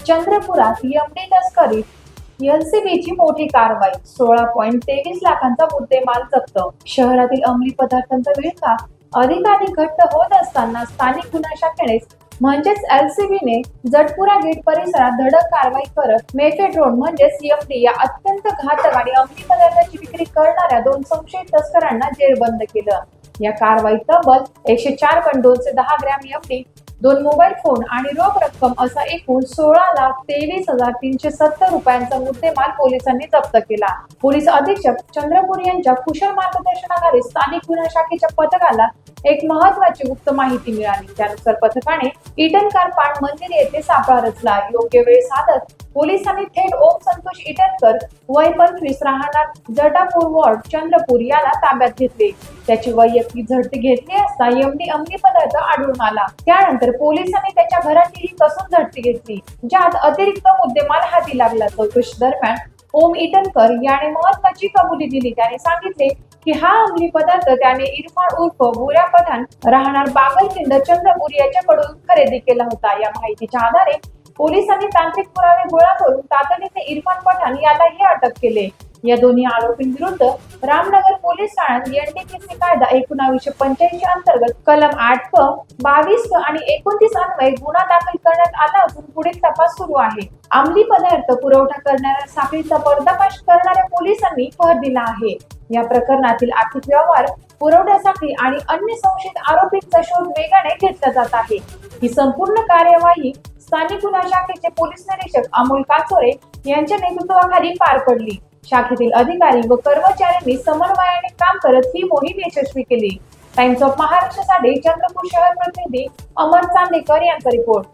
चंद्रपुरात MD तस्करीत एलसीबीची मोठी कारवाई, 16.23 लाखांचा मुद्देमाल जप्त. शहरातील अंमली पदार्थांचा विळखा अधिकाधिक घट्ट होत असताना स्थानिक गुन्हा शाखेने म्हणजेच एलसीबीने जटपुरा गेट परिसरात धडक कारवाई करत मेफेड्रोन म्हणजेच एमडी या अत्यंत घातक आणि अंमली पदार्थाची विक्री करणाऱ्या 2 संशयित तस्करांना जेरबंद केलं. या कारवाईत तब्बल 104.210 ग्रॅम एमडी, 2 मोबाईल फोन आणि रोख रक्कम असा एकूण 16,23,370 रुपयांचा मुद्देमाल पोलिसांनी जप्त केला. पोलीस अधीक्षक चंद्रपूर यांच्या कुशल मार्गदर्शनाखाली स्थानिक गुन्हा शाखेच्या पथकाला एक महत्त्वाची गुप्त माहिती मिळाली. त्यानुसार पथकाने इटनकर पाण मंदिर येथे सापळा रचला. योग्य वेळ साधत पोलिसांनी थेट ओम संतोष इटनकर, वय 25, राहणार जटापूर वॉर्ड, चंद्रपूर याला ताब्यात घेतले. त्याची वैयक्तिक झडती घेतली असता एमडी अंमली पदार्थ आढळून आला. त्यानंतर पोलिसांनी त्याच्या घराचीही कसून झडती घेतली, ज्यात अतिरिक्त मुद्देमाल हाती लागला. चौकशी दरम्यान ओम इटनकर याने महत्त्वाची कबुली दिली. त्याने सांगितले की हा अंमली पदार्थ त्याने इरफान उर्फ बुऱ्या पठाण, राहणार बागलखिंड, चंद्रपूर याच्याकडून खरेदी केला होता. या माहितीच्या आधारे पोलिसांनी तांत्रिक पुरावे गोळा करून तातडीने इरफान पठाण यालाही अटक केले. या दोन्ही आरोपींविरुद्ध रामनगर पोलीस ठाण्यात एनडीपीसी कायदा 1985 अंतर्गत कलम 8 क, 22 क आणि 29 अन्वये गुन्हा दाखल करण्यात आला असून पुढील तपास सुरू आहे. अंमली पदार्थ पुरवठा करणाऱ्या साखळीचा पर्दाफाश करणाऱ्या पोलिसांनी भर दिला आहे. या प्रकरणातील आर्थिक व्यवहार, पुरवठ्यासाठी आणि अन्य संशयित आरोपींचा शोध वेगाने घेतला जात आहे. ही संपूर्ण कार्यवाही स्थानिक गुन्हा शाखेचे पोलीस निरीक्षक अमोल काचोरे यांच्या नेतृत्वाखाली पार पडली. शाखेतील अधिकारी व कर्मचाऱ्यांनी समन्वयाने काम करत ही मोहीम यशस्वी केली. टाइम्स ऑफ महाराष्ट्रासाठी चंद्रपूर शहर प्रतिनिधी अमर चांदेकर यांचा रिपोर्ट.